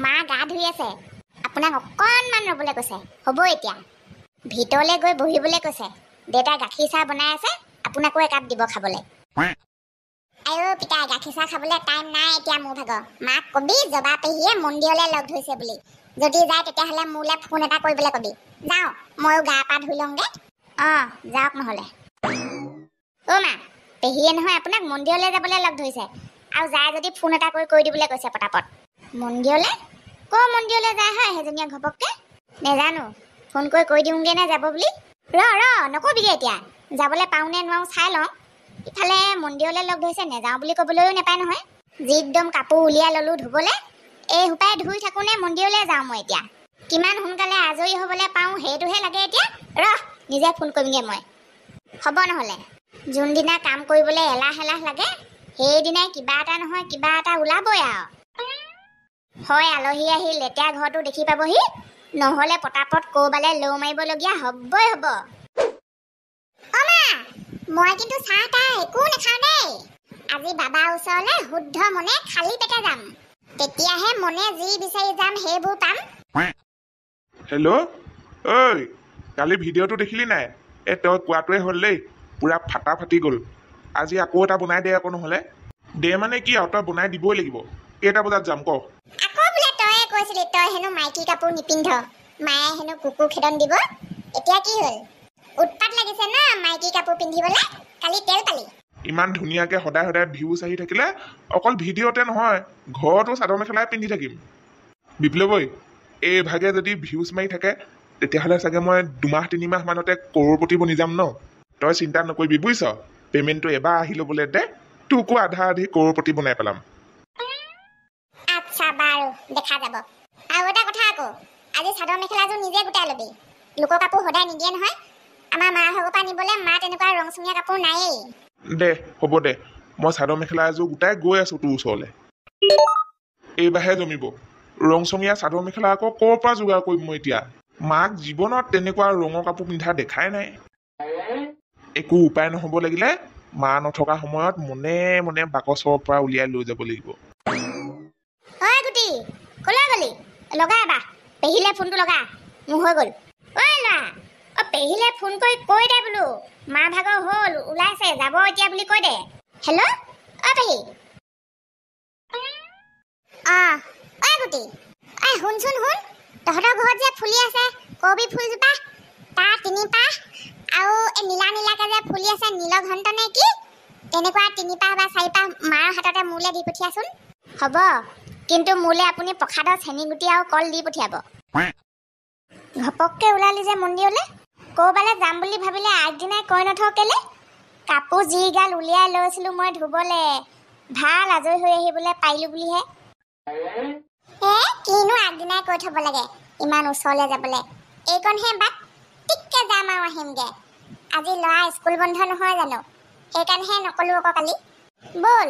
মা গা ধুই আছে আপোনাক অকণমান ৰ'বলৈ কৈছে হ'ব এতিয়া ভিতৰলৈ গৈ বহিবলৈ কৈছে দেউতাই গাখীৰ চাহ বনাই আছে আপোনাকো একাপ দিব খাবলৈ আইও পিতা গাখীৰ চাহ খাবলৈ টাইম নাই এতিয়া মোৰ ভাগৰ মাক কবি জবা পেহীয়ে মন্দিৰলৈ লগ ধৰিছে বুলি যদি যায় তেতিয়াহ'লে মোলৈ ফোন এটা কৰিবলৈ কবি যাওঁ ময়ো গা পা ধুই লওঁগৈ যাওক নহ'লে অ' মা পেহীয়ে নহয় আপোনাক মন্দিৰলৈ যাবলৈ লগ ধৰিছে আৰু যায় যদি ফোন এটা কৰি দিবলৈ কৈছে পটাপট মন্দিৰলৈ ক'ৰ মন্দিৰলৈ যায় হয় সেইজনীয়ে ঘপককৈ নেজানো ফোন কৰি দিওঁগৈ নে যাব বুলি নকবিগৈ এতিয়া যাবলৈ পাওঁনে নোৱাৰো চাই লওঁ ইফালে মন্দিৰলৈ লগ ধৰিছে নেযাওঁ বুলি ক'বলৈও নাপায় নহয় যি একদম কাপোৰ উলিয়াই ল'লোঁ ধুবলৈ এই সোপাই ধুই থাকোঁনে মন্দিৰলৈ যাওঁ মই এতিয়া কিমান সোনকালে আজৰি হ'বলৈ পাওঁ সেইটোহে লাগে এতিয়া নিজে ফোন কৰিমগৈ মই হ'ব নহ'লে যোনদিনা কাম কৰিবলৈ এলাহ লাগে সেইদিনাই কিবা এটা নহয় কিবা এটা ওলাবই আৰু হয় আলহী আহি লেতেৰা ঘৰটো দেখি পাবহি নহ'লে পটাপট ক'ৰবালৈ লৌ মাৰিবলগীয়া হ'বই হ'ব মই কিন্তু চাহ তাহ একো নাখাওঁ দেই আজি বাবাৰ ওচৰলৈ শুদ্ধ মনে খালী পেটে যাম তেতিয়াহে মনে যি বিচাৰি যাম সেইবোৰ পাম হেল্ল' ঐ কালি ভিডিঅ'টো দেখিলি নাই তই কোৱাটোৱে হ'ল দেই পুৰা ফাটা ফাটি গ'ল আজি আকৌ এটা বনাই দে আকৌ নহ'লে দে মানে কি আৰু তই বনাই দিবই লাগিব কেইটা বজাত যাম ক আকৌ বোলে তই কৈছিলি তই হেনো মাইকী কাপোৰ নিপিন্ধ মায়ে হেনো কুকুৰ খেদন দিব এতিয়া কি হ'ল উৎপাত লাগিছে না মাইকী কাপোৰ পিন্ধিবলৈ কালি তেল পালি ইমান ধুনীয়াকৈ সদায় ভিউজ আহি থাকিলে অকল ভিডিঅ'তে নহয় ঘৰতো চাদৰ মেখেলাই পিন্ধি থাকিম বিপ্লৱই এইভাগে যদি ভিউজ মাৰি থাকে তেতিয়াহ'লে চাগে মই 2-3 মাহ মানতে কৰোৰপতি বনি যাম ন তই চিন্তা নকৰিবি বুজিছ পে'মেণ্টটো এবাৰ আহি ল'বলৈ দে তোকো আধা আধি কৰোৰপতি বনাই পেলাম আচ্ছা বাৰু দেখা যাব আৰু এটা কথা আকৌ আজি চাদৰ মেখেলাযোৰ নিজে গোটাই ল'বি লোকৰ কাপোৰ সদায় নিদিয়ে নহয় আমাৰ মাৰ ভাগৰ পৰা নিবলৈ মা তেনেকুৱা ৰংচঙীয়া কাপোৰ নায়েই দে হ'ব দে মই চাদৰ মেখেলা এযোৰ গোটাই গৈ আছোঁ তোৰ ওচৰলৈ এইবাৰহে জমিব ৰংচঙীয়া চাদৰ মেখেলা আকৌ ক'ৰ পৰা যোগাৰ কৰিম মই এতিয়া মাক জীৱনত তেনেকুৱা ৰঙৰ কাপোৰ পিন্ধা দেখাই নাই একো উপায় নহ'ব লাগিলে মা নথকা সময়ত মনে মনে বাকচৰ পৰা উলিয়াই লৈ যাব লাগিব ঐ গুটি ক'লৈ গ'লি লগা এবাৰ পেহীলৈ ফোনটো লগা মোৰ হৈ গ'ল ঐ ল'ৰা পেহীলৈ ফোন কৰি কৈ দে বোলো মা ভাগৰ হ'ল ওলাইছে যাব এতিয়া বুলি কৈ দে হেল্ল' পেহী ঐ গুটি শুনচোন শুন তহঁতৰ ঘৰত যে ফুলি আছে কবি ফুলজোপা তাৰ 3 পাহ আৰু এই নীলা নীলাকৈ যে ফুলি আছে নীলঘণ্ট নে কি তেনেকুৱা 3 পাহ বা 4 পাহ মাৰ হাততে মোলৈ দি পঠিয়াচোন হ'ব কিন্তু মোলৈ আপুনি প্ৰসাদৰ চেনি গুটি আৰু কল দি পঠিয়াব ঘপককৈ ওলালি যে মন্দিৰলৈ ক'ৰবালৈ যাম বুলি ভাবিলে আগদিনাই কৈ নথওঁ কেলে কাপোৰ যিগাল উলিয়াই লৈছিলোঁ মই ধুবলৈ ভাল আজৰি হৈ আহিবলৈ পাৰিলোঁ বুলিহে কিনো আগদিনাই কৈ থ'ব লাগে ইমান ওচৰলৈ যাবলৈ এইকণহে বাট টিককৈ যাম আৰু আহিমগৈ আজি ল'ৰা স্কুল বন্ধ নহয় জানো সেইকাৰণেহে নক'লোঁ আকৌ কালি ব'ল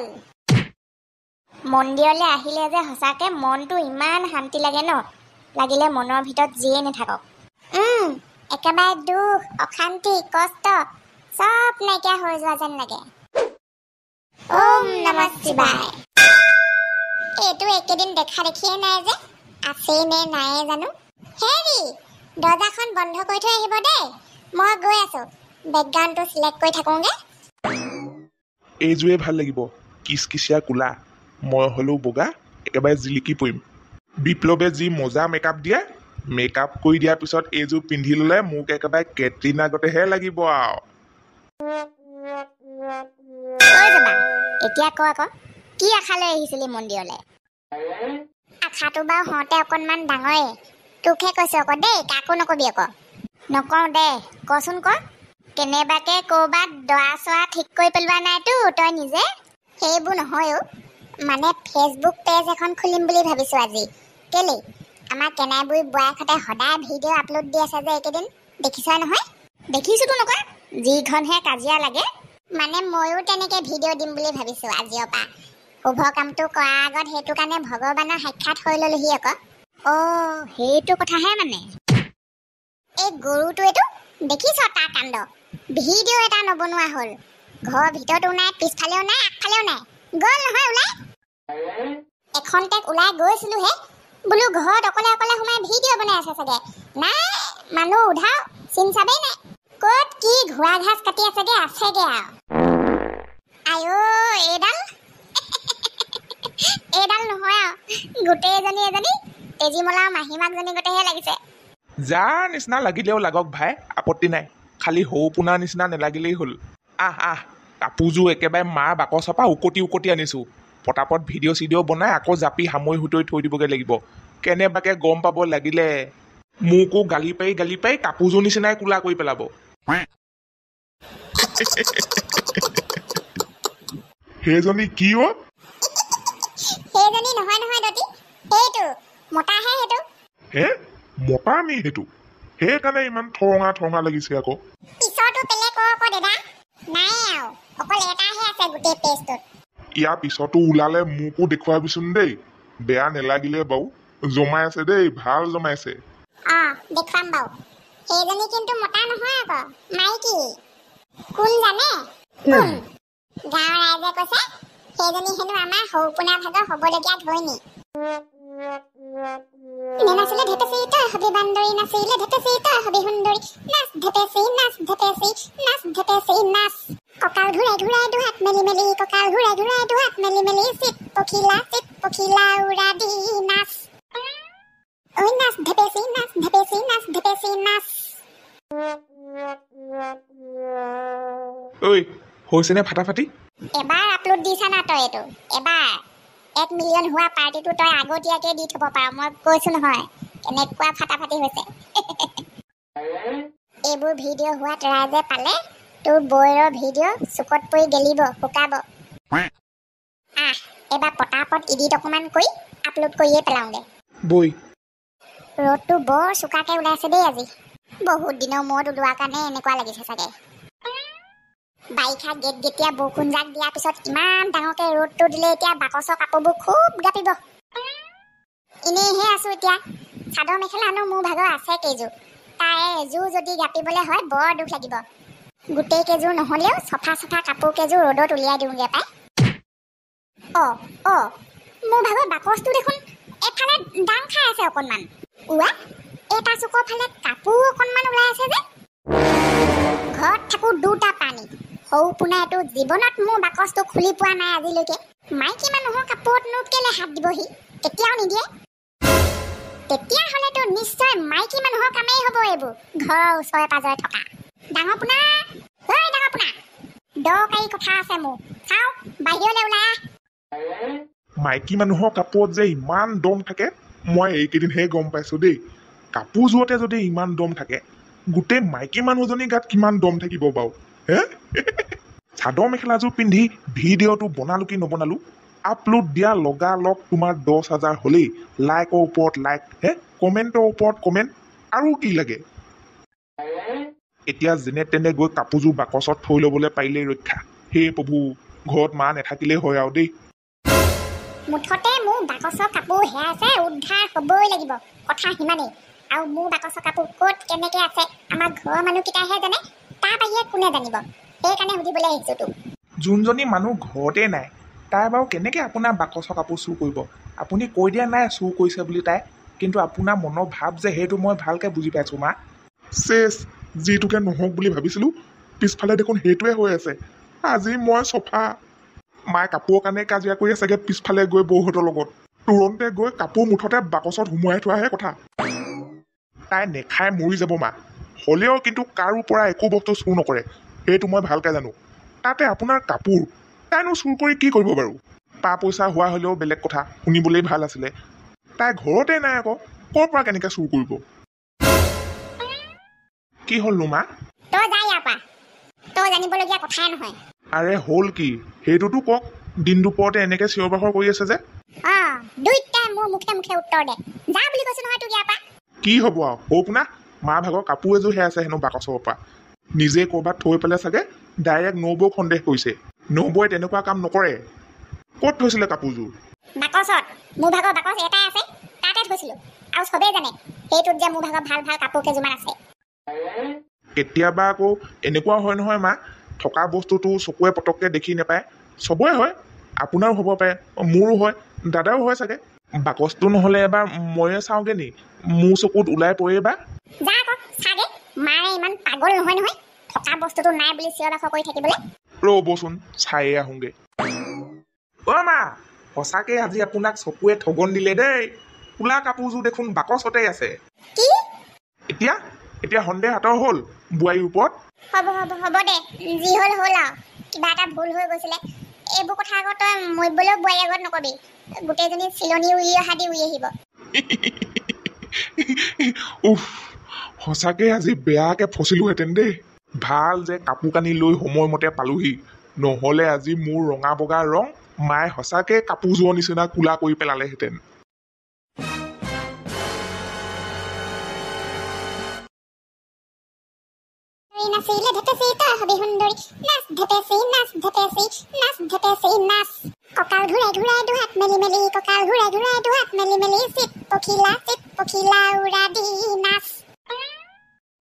মন্দিৰলৈ আহিলে যে সঁচাকৈ মনটো ইমান শান্তি লাগে ন লাগিলে মনৰ ভিতৰত যিয়ে নাথাকক একেবাৰে দুখ অশান্তি কষ্ট চব নাইকিয়া হৈ যোৱা যেন লাগে ওম নমঃ শিৱায় এইটো একেদিন দেখা দেখিয়ে নাই যে আছেই নে নাইয়ে জানো হেৰি দৰ্জাখন বন্ধ কৰি থৈ আহিব দেই মই গৈ আছোঁ বেকগ্ৰাউণ্ডটো চিলেক্ট কৰি থাকোঁগৈ এইযোৰে ভাল লাগিব কিচকিচিয়া কোলা মই হ'লেও বগা একেবাৰে জিলিকি পৰিম বিপ্লৱে যি মজা মেকআপ দিয়ে মেকআপ কৰি দিয়াৰ পিছত এইযোৰ পিন্ধি ল'লে মোক একেবাৰে কেটৰিনা গতেহে লাগিব আৰু এতিয়া ক আকৌ কি আশা লৈ আহিছিলি মন্দিৰলৈ আশাটো বাৰু হওঁতে অকণমান ডাঙৰেই তোকহে কৈছোঁ আকৌ দেই কাকো নকবি আকৌ নকওঁ দে কচোন ক কেনেবাকৈ ক'ৰবাত দৰা চৰা ঠিক কৰি পেলোৱা নাইতো তই নিজে সেইবোৰ নহয় মানে ফেচবুক পেজ এখন খুলিম বুলি ভাবিছোঁ আজি কেলেই আমাৰ কেনাইবুঢ়ী বোৱাৰীহঁতে সদায় ভিডিঅ' আপলোড দি আছে যে এইকেইদিন দেখিছা নহয় দেখিছোঁতো নকয় যিখনহে কাজিয়া লাগে মানে ময়ো তেনেকৈ ভিডিঅ' দিম বুলি ভাবিছোঁ আজিৰ পৰা শুভ কামটো কৰাৰ আগত সেইটো কাৰণে ভগৱানৰ সাক্ষাৎ হৈ ল'লোহি আকৌ সেইটো কথাহে মানে এই গৰুটোৱেতো দেখিছ তাৰ কাণ্ড ভিডিঅ' এটা নবনোৱা হ'ল ঘৰৰ ভিতৰতো নাই পিছফালেও নাই আগফালেও নাই গ'ল নহয় ওলাই এখন্তেক ওলাই গৈছিলোঁহে বোলো ঘৰত অকলে অকলে সোমাই ভিডিঅ' বনাই আছে চাগে নাই মানুহ উধাও চিন চাবেই নাই ক'ত কি ঘোঁৰা ঘাঁচ কাটি আছেগে আৰু আইও এইডাল এইডাল নহয় আৰু গোটেই এজনী তেজীমলা মাহীমাকজনী গোটেইহে লাগিছে যাৰ নিচিনা লাগিলেও লাগক ভাই আপত্তি নাই খালি সৌ পোনাৰ নিচিনা নেলাগিলেই হ'ল আহ কাপোৰযোৰ একেবাৰে মাৰ বাকচৰ পৰা উকটি আনিছোঁ পটাপট ভিডিঅ' চিডিঅ' বনাই আকৌ জাপি সামৰি সুতৰি থৈ দিবগৈ লাগিব কেনেবাকে গম পাব লাগিলে মোকো গালি পাৰি কাপোৰযোৰ নিচিনাই কোলা কৰি পেলাব সেইজনী কি অ' সেইজনী নহয় দতি সেইটো মতাহে সেইটো হে মতা নি সেইটো সেইকাৰণে ইমান ঠৰঙা লাগিছে আকৌ পিছৰটো পেলে আকৌ দাদা নাই আৰু অকল এটাহে আছে গোটেই পেজটোত ইয়াৰ পিছতো ওলালে মোকো দেখুৱাবিচোন দেই বেয়া নেলাগিলে বাৰু জমাই আছে দেই ভাল জমাই আছে দেখুৱাম বাৰু সেইজনী কিন্তু মতা নহয় আকৌ মাইকী কোন জানে কোন গাঁৱৰ ৰাইজে কৈছে সেইজনী হেনো আমাৰ সৌপোনা ভাগৰ হ'বলগীয়া ধৈনী নাচিলে ঢেপেচি তই হবি বান্দৰী নাচিলে ঢেপেচি তই হবি সুন্দৰী নাচ ঢেপেচি নাচ কঁকাল ঘূৰাই দুহাত মেলি কঁকাল ঘূৰাই দুহাত মেলি চিত পখিলা উৰা দি নাচ ঐ নাচ ঢেপেচি নাচ ঐ হৈছেনে ফাটাফাটি এবাৰ আপলোড দিছা না তই এইটো এবাৰ 1 মিলিয়ন হোৱা পাৰ্টিটো তই আগতীয়াকে দি থব পাৰ মই কৈছো নহয় কেনেকুৱা ফাটাফাটি হৈছে এইবোৰ ভিডিঅ' হোৱাত ৰাইজে পালে তোৰ বৈৰৰ ভিডিঅ' চুকত পৰি গেলিব শুকাব এবাৰ পটাপট ইডিট অকণমান কৰি আপলোড কৰিয়ে পেলাওঁগে বৈ ৰ'দটো বৰ চোকাকে ওলাইছে দেই আজি বহুত দিনৰ মূৰত ওলোৱাৰ কাৰণে এনেকুৱা লাগিছে চাগে বাৰিষা গেটগেটীয়া বৰষুণ জাক দিয়াৰ পিছত ইমান ডাঙৰকে ৰ'দটো দিলে এতিয়া বাকচৰ কাপোৰবোৰ খুব গাপিব এনেইহে আছো এতিয়া চাদৰ মেখেলানো মোৰ ভাগৰ আছে কেইযোৰ তাৰে এযোৰ যদি গাপিবলৈ হয় বৰ দুখ লাগিব গোটেই কেইযোৰ নহ'লেও চফা কাপোৰ কেইযোৰ ৰ'দত উলিয়াই দিওঁগে পাই মোৰ ভাগৰ বাকচটো দেখোন এফালে দাং খাই আছে অকণমান এটা চুকৰ ফালে কাপোৰ অকণমান ওলাই আছে যে ঘৰত থাকোঁ দুটা পানী সৌ পোনাইটো জীৱনত মোৰ বাকচটো খুলি পোৱা নাই আজিলৈকে মাইকী মানুহৰ কাপোৰতনো কেলে হাত দিবহি তেতিয়াও নিদিয়ে তেতিয়াহ'লেতো নিশ্চয় মাইকী মানুহৰ কামেই হ'ব এইবোৰ ঘৰৰ ওচৰে পাজৰে থকা ডাঙৰ পোনা দৰকাৰী কথা আছে মোৰ চাওঁ বাহিৰলৈ ওলাই মাইকী মানুহৰ কাপোৰত যে ইমান দম থাকে মই এইকেইদিনহে গম পাইছো দেই কাপোৰযোৰতে যদি ইমান দম থাকে গোটেই মাইকী মানুহজনীৰ গাত কিমান দম থাকিব বাৰু হে চাদৰ মেখেলাযোৰ পিন্ধি ভিডিঅ'টো বনালো কি নবনালো আপলোড দিয়া লগালগ তোমাৰ 10,000 হ'লেই লাইকৰ ওপৰত লাইক কমেণ্টৰ ওপৰত কমেণ্ট আৰু কি লাগে এতিয়া যেনে তেনে গৈ কাপোৰযোৰ বাকচত থৈ ল'বলৈ পাৰিলেই ৰক্ষা হে প্ৰভু ঘৰত মা নাথাকিলেই হয় আৰু দেই মুঠতে মোৰ বাকচৰ কাপোৰ হেৰাইছে উদ্ধাৰ হ'বই লাগিব কথা সিমানেই আৰু মোৰ বাকচৰ কাপোৰ ক'ত কেনেকৈ আছে আমাৰ ঘৰৰ মানুহকেইটাহে জানে তাৰ বাহিৰে কোনে জানিব সেইকাৰণে সুধিবলৈ আহিছোঁ তোক যোনজনী মানুহ ঘৰতে নাই তাই বাৰু কেনেকৈ আপোনাৰ বাকচৰ কাপোৰ চুৰ কৰিব আপুনি কৈ দিয়া নাই চুৰ কৰিছে বুলি তাই কিন্তু আপোনাৰ মনৰ ভাৱ যে সেইটো মই ভালকৈ বুজি পাইছোঁ মা যিটোকে নহওক বুলি ভাবিছিলোঁ পিছফালে দেখোন সেইটোৱে হৈ আছে আজি মই চফা মায়ে কাপোৰৰ কাৰণে কাজিয়া কৰি আছেগৈ পিছফালে গৈ বৌহঁতৰ লগত তুৰন্তে গৈ কাপোৰ মুঠতে বাকচত সোমোৱাই থোৱাহে কথা তাই নেখাই মৰি যাব মা হ'লেও কিন্তু কাৰো পৰা একো বস্তু চুৰ নকৰে সেইটো মই ভালকৈ জানো তাতে আপোনাৰ কাপোৰ তাইনো চুৰ কৰি কি কৰিব বাৰু পা পইচা হোৱা হ'লেও বেলেগ কথা শুনিবলৈ ভাল আছিলে তাই ঘৰতে নাই আকৌ ক'ৰ পৰা কেনেকৈ চুৰ কৰিব কি হ'লনো মা তই যা ইয়াৰ পৰা তই জানিবলগীয়া কথাই নহয় আৰে হ'ল কি সেইটোতো কওক দিন দুপৰতে এনেকৈ চিঞৰ বাখৰ কৰি আছে যে দুইটাই মোৰ মুখে উত্তৰ দে যা বুলি কৈছো নহয় তোক ইয়াৰ পৰা কি হ'ব আৰু হওক না মা ভাগৰ কাপোৰ এযোৰ হেৰাইছে হেনো বাকচৰ পৰা নিজে ক'ৰবাত থৈ পেলাই চাগে ডাইৰেক্ট নবৌক সন্দেহ কৰিছে নবৌৱে তেনেকুৱা কাম নকৰে ক'ত থৈছিলে কাপোৰযোৰ বাকচত মোৰ ভাগৰ বাকচ এটাই আছে তাতে থৈছিলোঁ আৰু চবেই জানে সেইটোত যে মোৰ ভাগৰ ভাল কাপোৰ কেইযোৰমান আছে কেতিয়াবা আকৌ এনেকুৱা হয় নহয় মা থকা বস্তুটো চকুৱে পটককৈ দেখি নাপায় চবৰে হয় আপোনাৰো হ'ব পাৰে মোৰো হয় দাদাৰো হয় চাগে বাকচটো নহ'লে এবাৰ ময়ে চাওঁগে নি মোৰ চকুত ওলাই পৰে বা যা আকৌ চাগে মায়ে ইমান পাগল নহয় নহয় থকা বস্তুটো নাই বুলি চিঞৰ বাখৰ কৰি থাকিবলৈ ৰ'বচোন চায়ে আহোঁগে অ' মা সঁচাকে আজি আপোনাক চকুৱে ঠগন দিলে দেই কোলা কাপোৰযোৰ দেখোন বাকচতে আছে কি এতিয়া এতিয়া সন্দেহ আঁতৰ হ'ল বোৱাৰীৰ ওপৰত হ'ব দে যি হ'ল হ'ল আৰু কিবা এটা ভুল হৈ গৈছিলে এইবোৰ কথা আকৌ তই মৰিবলৈও বোৱাৰীৰ আগত নকবি গোটেইজনী চিলনি উৰি অহা দি উৰি আহিব উফ সঁচাকে আজি বেয়াকে ফচিলোহেঁতেন দেই ভাল যে কাপোৰ কানি লৈ সময়মতে পালোহি নহ'লে আজি মোৰ ৰঙা বগা ৰং মায়ে সঁচাকে কাপোৰযোৰৰ নিচিনা কোলা কৰি পেলালেহেঁতেন নাচিলে ধেপেচি তই হবি সুন্দৰী নাচ ধেপেচি নাচ ধেপেচি নাচ ধেপেচি নাচ কঁকাল ঘূৰাই ঘূৰাই দুহাত মেলি মেলি কঁকাল ঘূৰাই ঘূৰাই দুহাত মেলি মেলি চিত পখিলা উৰা দি নাচ